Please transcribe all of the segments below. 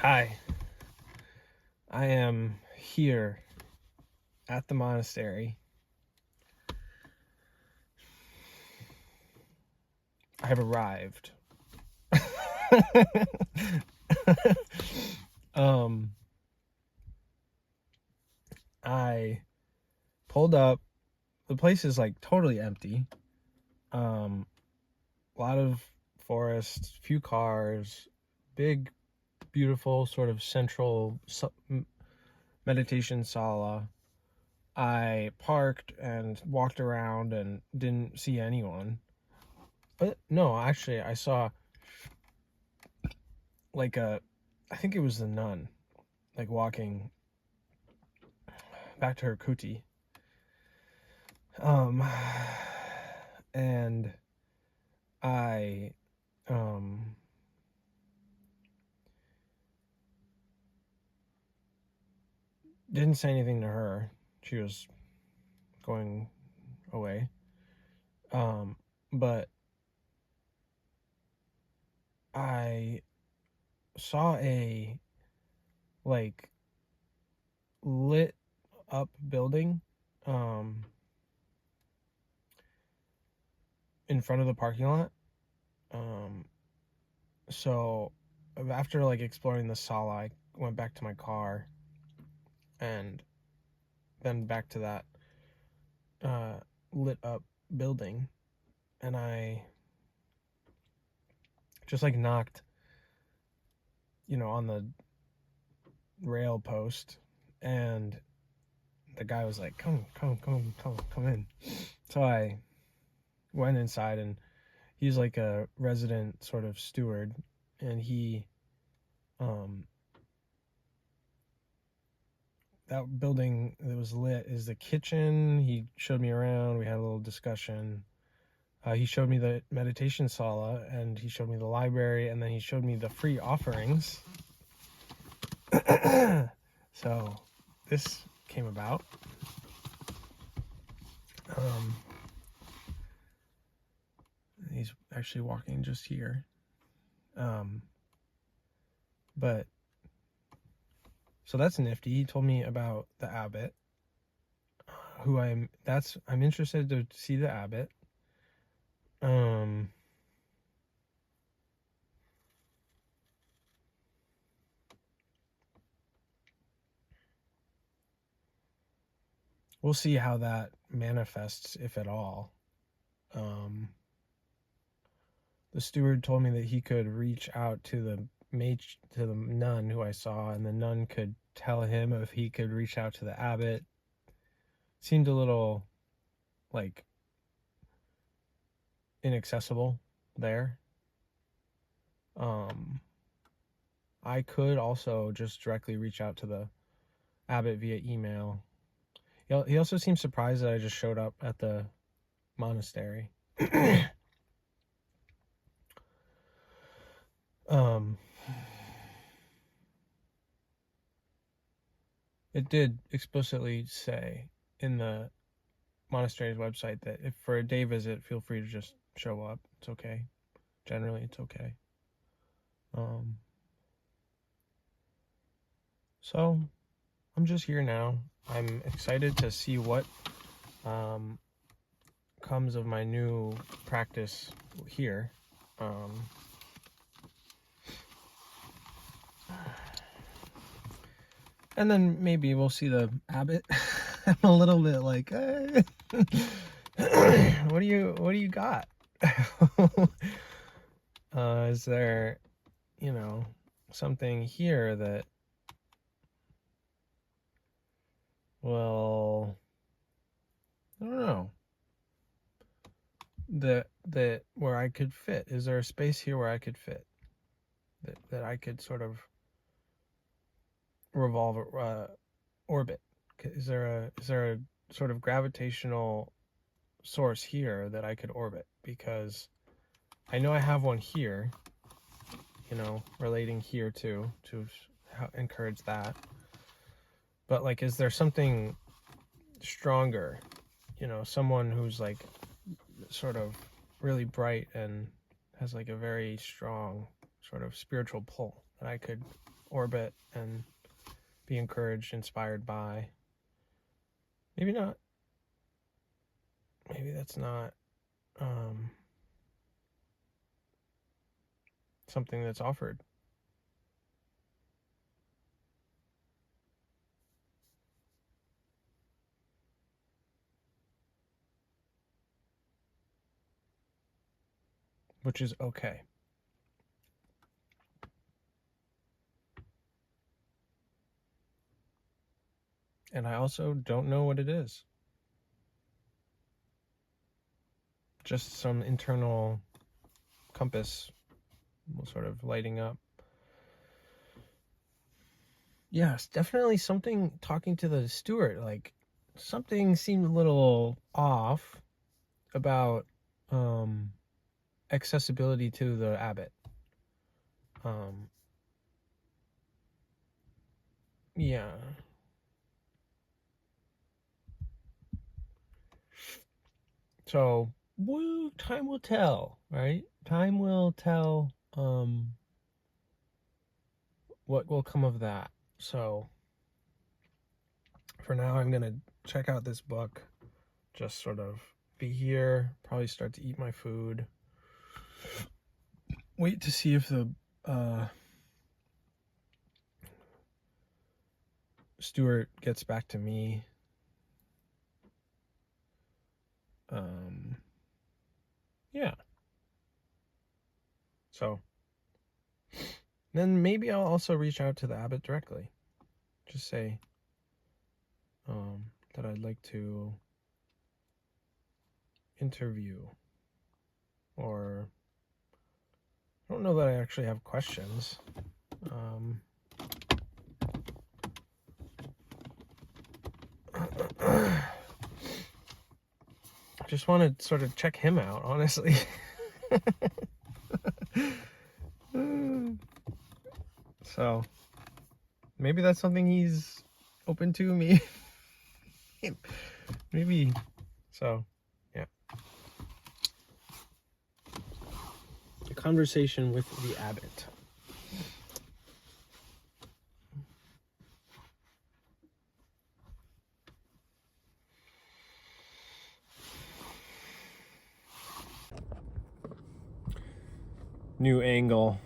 Hi, I am here at the monastery. I have arrived. um, I pulled up. The place is like totally empty. A lot of forest, few cars, big, beautiful sort of central meditation sala. I parked and walked around and didn't see anyone. But no, actually, I saw like I think it was the nun, like walking back to her kuti. And I, didn't say anything to her. She was going away. But I saw a like lit up building in front of the parking lot. So after like exploring the sala, I went back to my car and then back to that lit up building, and I just like knocked, on the rail post, and the guy was like, come in. So I went inside, and he's like a resident sort of steward, and he that building that was lit is the kitchen. He showed me around. We had a little discussion. He showed me the meditation sala, and he showed me the library, and then he showed me the free offerings. So this came about. He's actually walking just here. But so that's nifty. He told me about the abbot, I'm interested to see the abbot. We'll see how that manifests, if at all. The steward told me that he could reach out to the nun who I saw, and the nun could tell him if he could reach out to the abbot. Seemed a little like inaccessible there. I could also just directly reach out to the abbot via email. He also seemed surprised that I just showed up at the monastery. It did explicitly say in the monastery's website that if for a day visit, feel free to just show up. It's okay. Generally, it's okay. So I'm just here now. I'm excited to see what comes of my new practice here. And then maybe we'll see the abbot. I'm a little bit like, what do you got? Is there, something here that, well, I don't know, that where I could fit? Is there a space here where I could fit? That I could sort of revolve, orbit? Is there a sort of gravitational source here that I could orbit? Because I know I have one here, relating here to encourage that. But like, is there something stronger? Someone who's like sort of really bright and has like a very strong sort of spiritual pull that I could orbit and be encouraged, inspired by. Maybe not. Maybe that's not something that's offered. Which is okay. And I also don't know what it is. Just some internal compass sort of lighting up. Yes, definitely something talking to the steward. Like, something seemed a little off about accessibility to the abbot. Yeah. So, time will tell, right? Time will tell what will come of that. So, for now, I'm going to check out this book, just sort of be here, probably start to eat my food, wait to see if the steward gets back to me. Yeah. So, then maybe I'll also reach out to the abbot directly. Just say that I'd like to interview, or I don't know that I actually have questions. Just want to sort of check him out, honestly. So maybe that's something he's open to me. Maybe. So, yeah. A conversation with the abbot. New angle.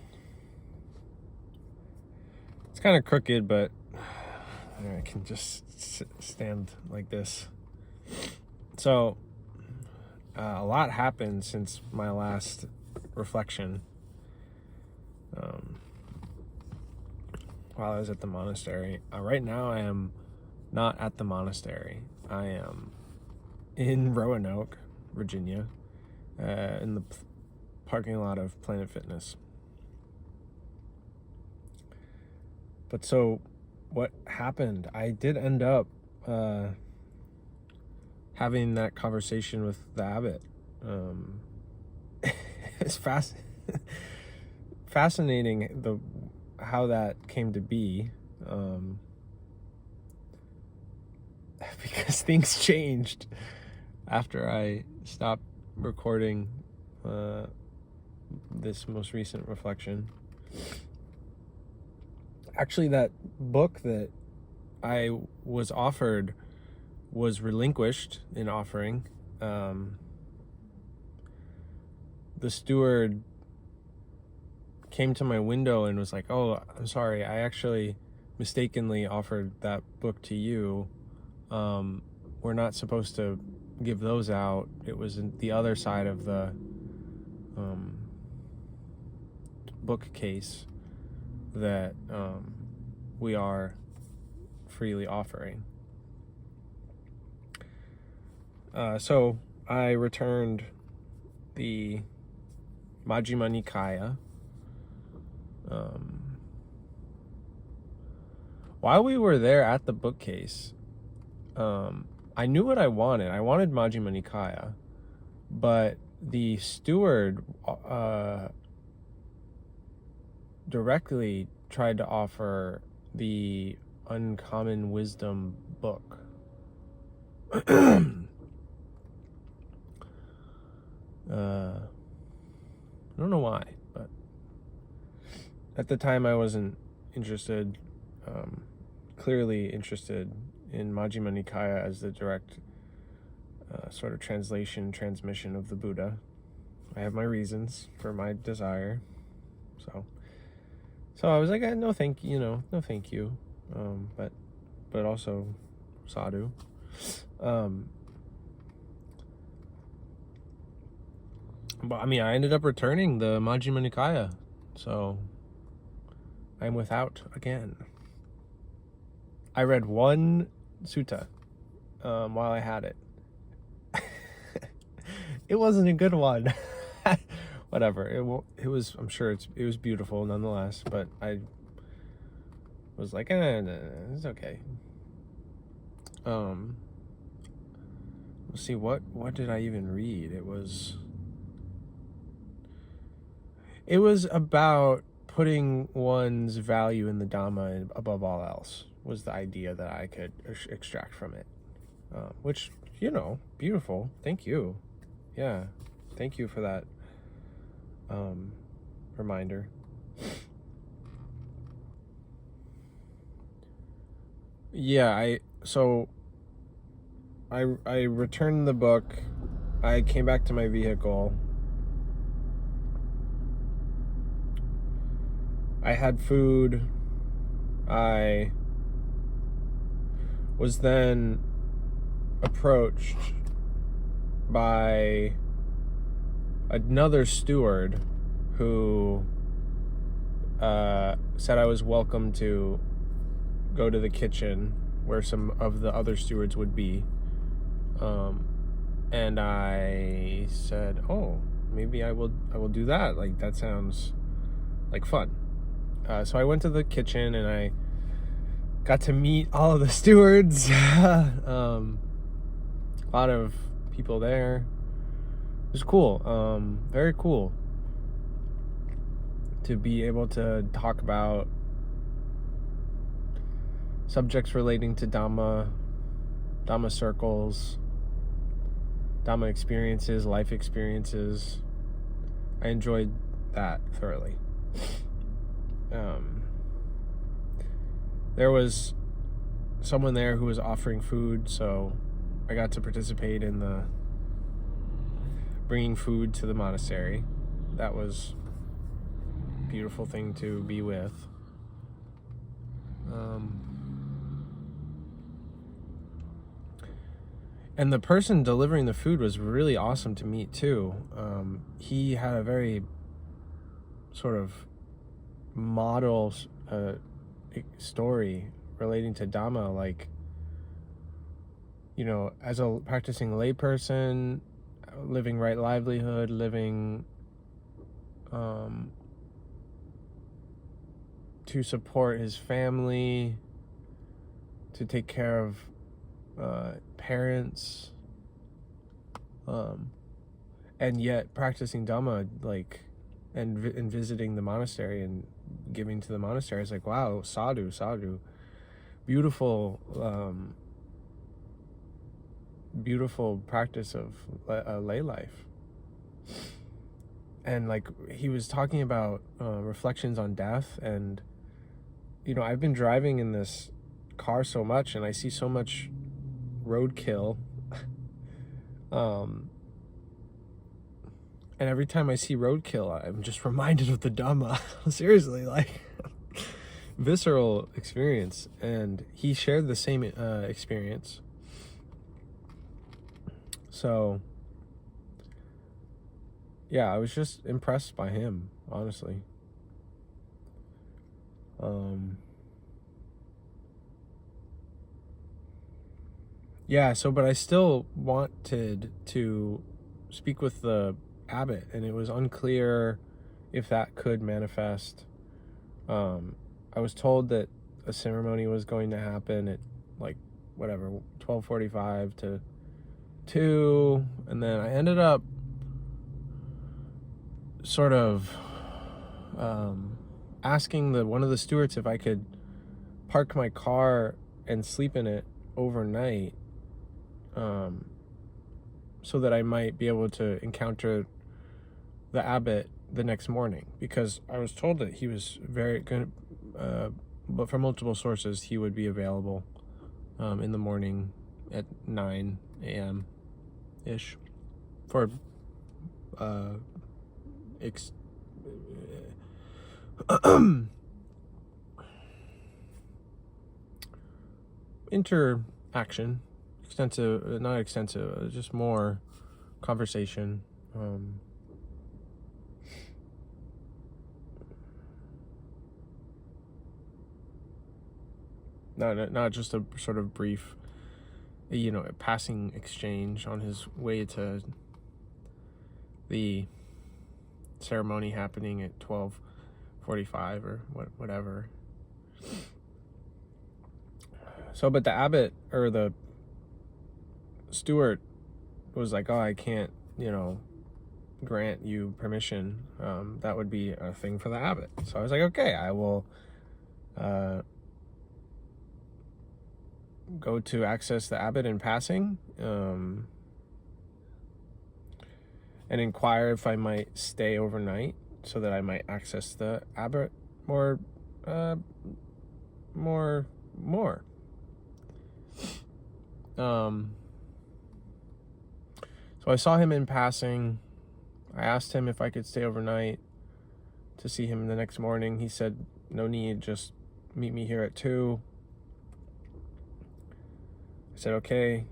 It's kind of crooked, but I can just stand like this. So, a lot happened since my last reflection while I was at the monastery. Right now, I am not at the monastery. I am in Roanoke, Virginia, in the parking lot of Planet Fitness. But so, what happened? I did end up having that conversation with the abbot. It's fascinating how that came to be, because things changed after I stopped recording this most recent reflection. Actually, that book that I was offered was relinquished in offering. The steward came to my window and was like, "Oh, I'm sorry, I actually mistakenly offered that book to you. We're not supposed to give those out. It was in the other side of the bookcase that we are freely offering." So I returned the Majjhima Nikaya. While we were there at the bookcase, I knew what I wanted. I wanted Majjhima Nikaya, but the steward directly tried to offer the Uncommon Wisdom book. I don't know why, but at the time I wasn't interested, clearly interested in Majjhima Nikaya as the direct sort of transmission of the Buddha. I have my reasons for my desire. So I was like, no thank you, no thank you. But also sadhu. But I mean, I ended up returning the Majjhima Nikaya, so I'm without again. I read one sutta while I had it. It wasn't a good one. Whatever. It was. I'm sure it was beautiful nonetheless. But I was like, it's okay. Let's see. What did I even read? It was about putting one's value in the Dhamma above all else. Was the idea that I could extract from it, which, beautiful. Thank you. Yeah, thank you for that reminder. Yeah, I returned the book. I came back to my vehicle. I had food. I was then approached by another steward who said I was welcome to go to the kitchen where some of the other stewards would be. And I said, oh, maybe I will do that. Like, that sounds like fun. So I went to the kitchen and I got to meet all of the stewards. A lot of people there. It was cool. Very cool to be able to talk about subjects relating to Dhamma circles, Dhamma experiences, life experiences. I enjoyed that thoroughly. There was someone there who was offering food, so I got to participate in the bringing food to the monastery. That was a beautiful thing to be with. And the person delivering the food was really awesome to meet too. He had a very sort of model story relating to Dhamma, like, as a practicing layperson, living right livelihood, living to support his family, to take care of parents, and yet practicing Dhamma, like, and visiting the monastery and giving to the monastery. It's like, wow, sadhu, beautiful practice of lay life. And like, he was talking about reflections on death, and I've been driving in this car so much, and I see so much roadkill, and every time I see roadkill, I'm just reminded of the Dhamma. Seriously, like, visceral experience. And he shared the same experience. So yeah, I was just impressed by him, honestly. Yeah, but I still wanted to speak with the abbot, and it was unclear if that could manifest. I was told that a ceremony was going to happen at 12:45 to 2, and then I ended up sort of asking one of the stewards if I could park my car and sleep in it overnight, so that I might be able to encounter the abbot the next morning, because I was told that he was very good, but from multiple sources, he would be available in the morning at 9 a.m. ish for interaction, extensive, not extensive, just more conversation. Not just a sort of brief, a passing exchange on his way to the ceremony happening at 12:45 or whatever. So, but the abbot or the steward was like, "Oh, I can't, grant you permission. That would be a thing for the abbot." So I was like, "Okay, I will go to access the abbot in passing and inquire if I might stay overnight so that I might access the abbot more. So I saw him in passing. I asked him if I could stay overnight to see him the next morning. He said, "No need, just meet me here at 2. I said, "Okay."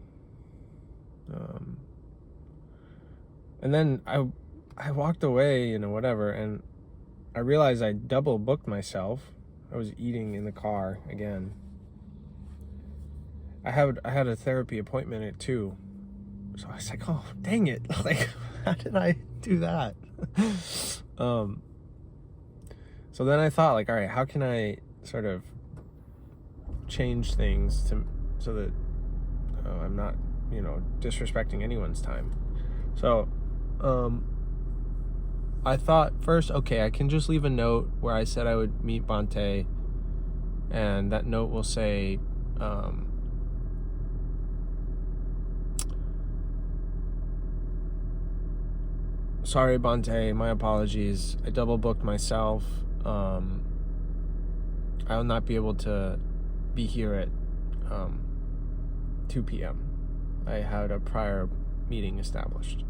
And then I walked away, whatever, and I realized I double booked myself. I was eating in the car again. I had a therapy appointment at 2. So I was like, "Oh, dang it." Like, how did I do that? So then I thought, like, all right, how can I sort of change things so that I'm not, disrespecting anyone's time. So I thought first, okay, I can just leave a note where I said I would meet Bante, and that note will say, "Sorry, Bante, my apologies. I double booked myself. I will not be able to be here at 2 p.m. I had a prior meeting established."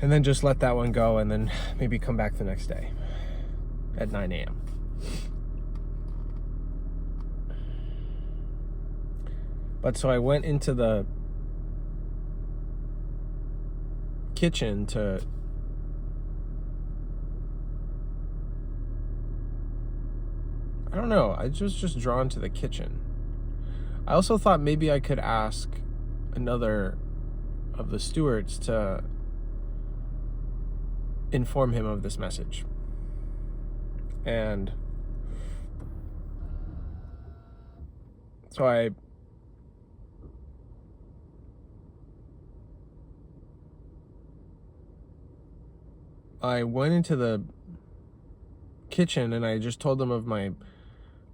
And then just let that one go, and then maybe come back the next day at 9 a.m. But so I went into the kitchen to I don't know, I was just drawn to the kitchen. I also thought maybe I could ask another of the stewards to inform him of this message. And so I went into the kitchen and I just told them of my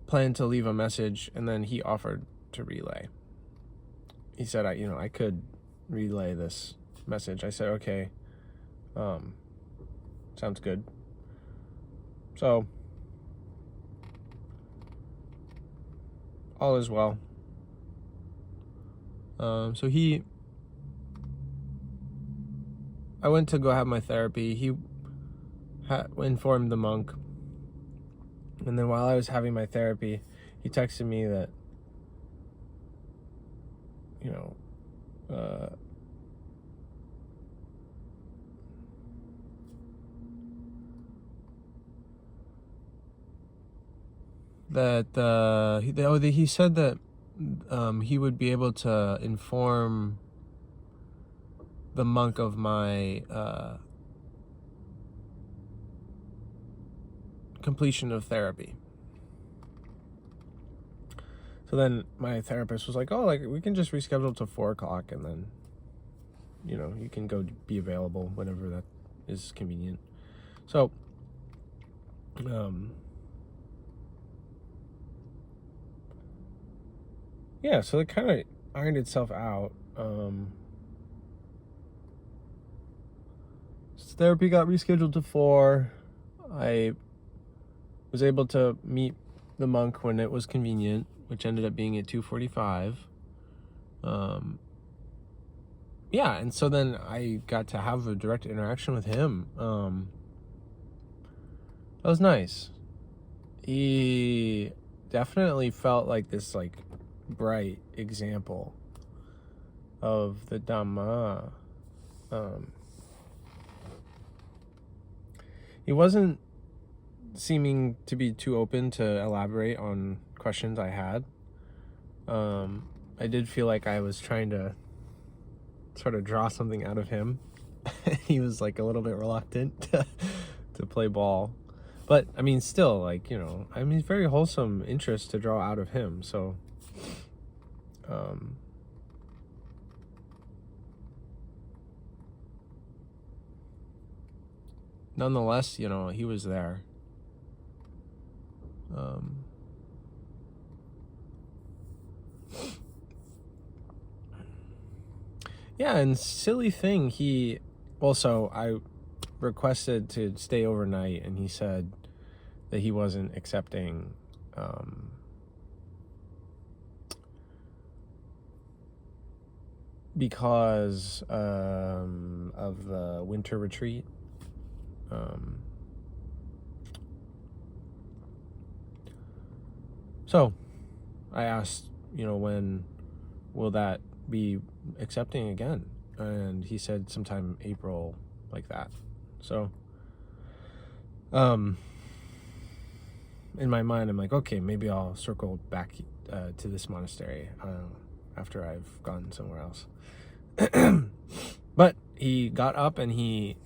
plan to leave a message, and then he offered to relay. He said I could relay this message. I said, "Okay, sounds good." So all is well. So I went to go have my therapy. He informed the monk, and then while I was having my therapy, he texted me that he said that he would be able to inform the monk of my completion of therapy. So then my therapist was like, "Oh, like, we can just reschedule to 4 o'clock, and then you can go be available whenever that is convenient." So yeah, so it kind of ironed itself out. Therapy got rescheduled to 4. I was able to meet the monk when it was convenient, which ended up being at 2:45. Yeah, and so then I got to have a direct interaction with him. That was nice. He definitely felt like this like bright example of the Dhamma. He wasn't seeming to be too open to elaborate on questions I had. I did feel like I was trying to sort of draw something out of him. He was like a little bit reluctant to play ball. But, I mean, still, like, you know, I mean, very wholesome interest to draw out of him. So, nonetheless, you know, he was there. Yeah, and silly thing, so I requested to stay overnight, and he said that he wasn't accepting because of the winter retreat. So I asked, you know, when will that be accepting again? And he said sometime April, like that. So in my mind, I'm like, okay, maybe I'll circle back to this monastery after I've gone somewhere else. But he got up and he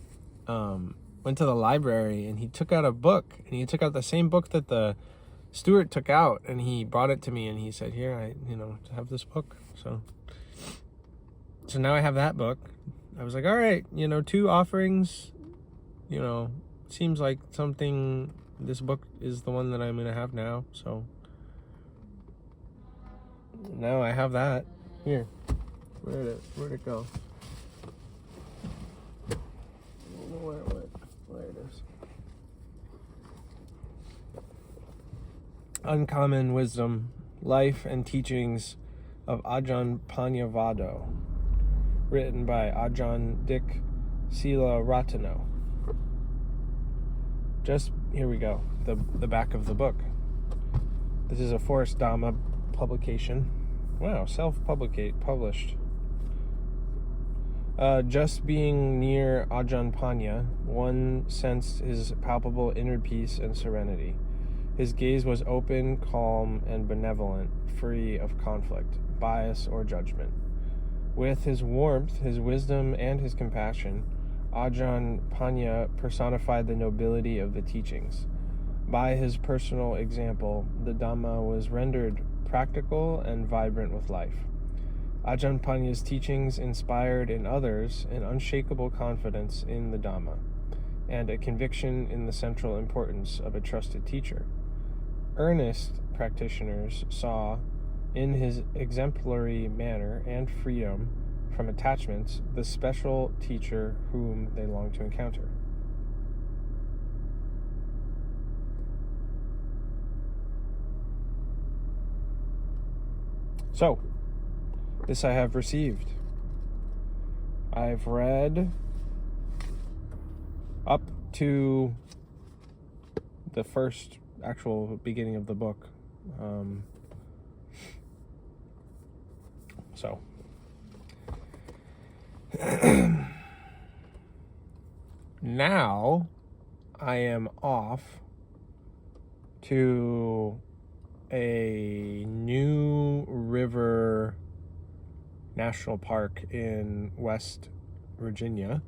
went to the library and he took out a book, and he took out the same book that the steward took out, and he brought it to me, and he said, here, I have this book. So now I have that book. I was like, all right, 2 offerings, seems like something. This book is the one that I'm gonna have now. So now I have that. Here, where'd it go? Where it is. Uncommon Wisdom, Life and Teachings of Ajahn Panyavado, written by Ajahn Dick Sila Ratano. Here we go, the back of the book. This is a Forest Dhamma publication. Wow, published. Just being near Ajahn Panya, one sensed his palpable inner peace and serenity. His gaze was open, calm, and benevolent, free of conflict, bias, or judgment. With his warmth, his wisdom, and his compassion, Ajahn Panya personified the nobility of the teachings. By his personal example, the Dhamma was rendered practical and vibrant with life. Ajahn Panya's teachings inspired in others an unshakable confidence in the Dhamma and a conviction in the central importance of a trusted teacher. Earnest practitioners saw in his exemplary manner and freedom from attachments the special teacher whom they longed to encounter. So, this I have received. I've read up to the first actual beginning of the book. So now I am off to a New River National Park in West Virginia.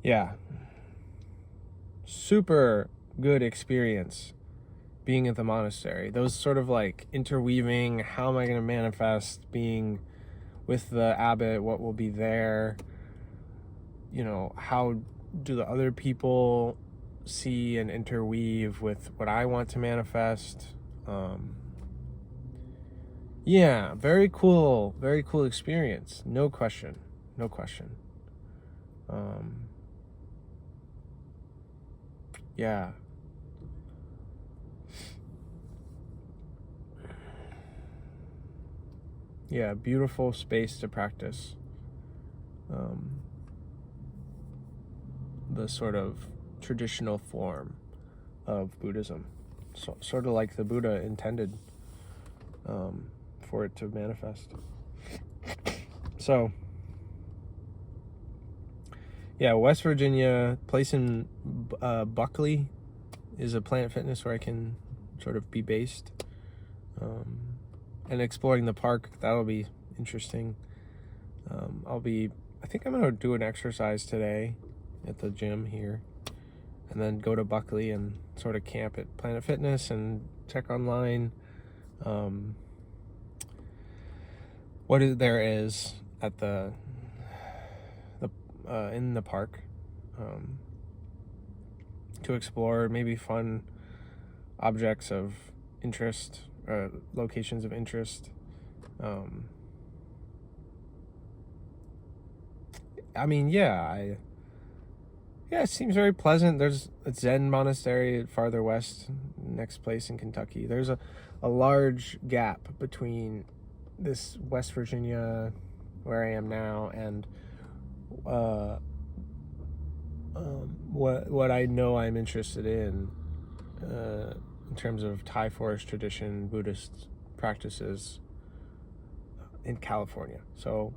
Yeah, super good experience being at the monastery. Those sort of like interweaving, how am I going to manifest being with the abbot, what will be there, how do the other people see and interweave with what I want to manifest. Yeah, very cool experience, no question. no question. Yeah. Yeah, beautiful space to practice the sort of traditional form of Buddhism. So, sort of like the Buddha intended for it to manifest. So, yeah, West Virginia, place in Buckley is a Planet Fitness where I can sort of be based. And exploring the park, that'll be interesting. I think I'm going to do an exercise today at the gym here, and then go to Buckley and sort of camp at Planet Fitness and check online what there is at the in the park to explore, maybe fun objects of interest, locations of interest. I mean, yeah, it seems very pleasant. There's a Zen monastery farther west, next place in Kentucky. There's a large gap between this West Virginia, where I am now, and what I know I'm interested in terms of Thai forest tradition, Buddhist practices in California. So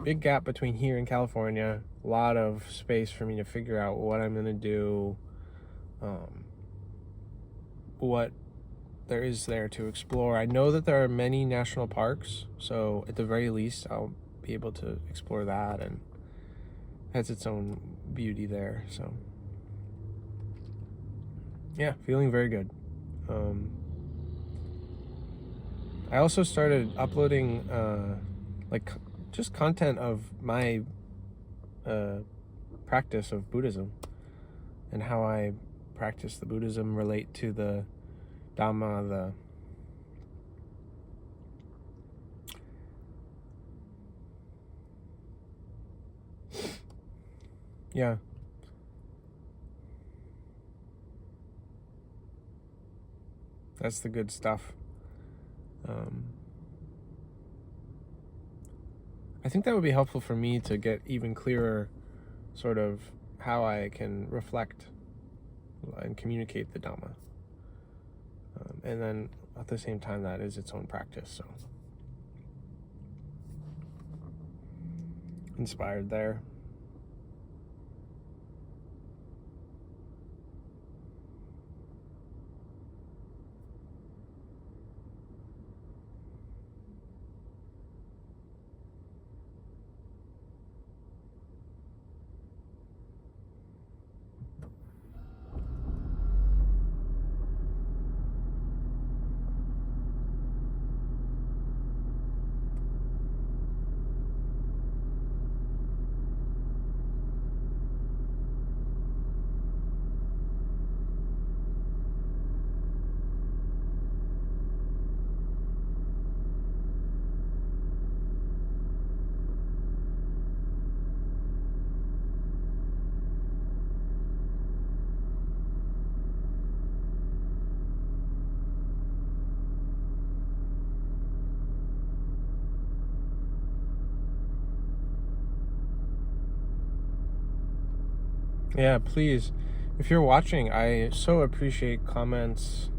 big gap between here and California. A lot of space for me to figure out what I'm going to do, what there is there to explore. I know that there are many national parks, so at the very least I'll be able to explore that, and it has its own beauty there. So yeah, feeling very good. I also started uploading just content of my practice of Buddhism and how I practice the Buddhism, relate to the Dhamma, yeah. That's the good stuff. I think that would be helpful for me to get even clearer sort of how I can reflect and communicate the Dhamma. And then at the same time, that is its own practice. So inspired there. Yeah, please, if you're watching, I so appreciate comments,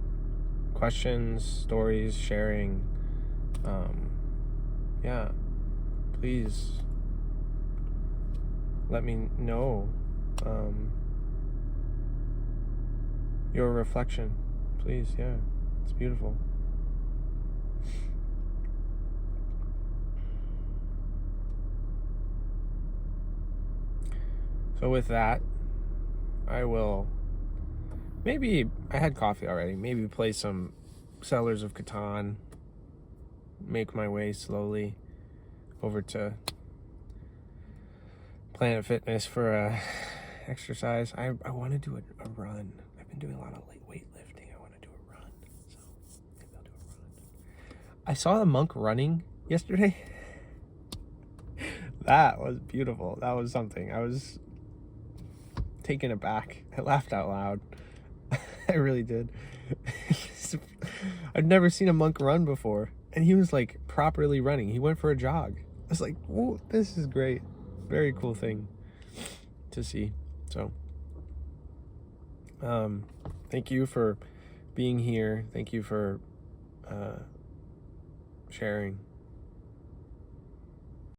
questions, stories, sharing. Yeah, please let me know your reflection. Please, yeah, it's beautiful. So with that, I had coffee already, maybe play some Settlers of Catan, make my way slowly over to Planet Fitness for a exercise. I want to do a run. I've been doing a lot of weightlifting. I want to do a run, so maybe I'll do a run. I saw a monk running yesterday. That was beautiful. That was something. I was taken aback. I laughed out loud. I really did. I'd never seen a monk run before, and he was like properly running. He went for a jog. I was like, whoa, this is great. Very cool thing to see. So thank you for being here. Thank you for sharing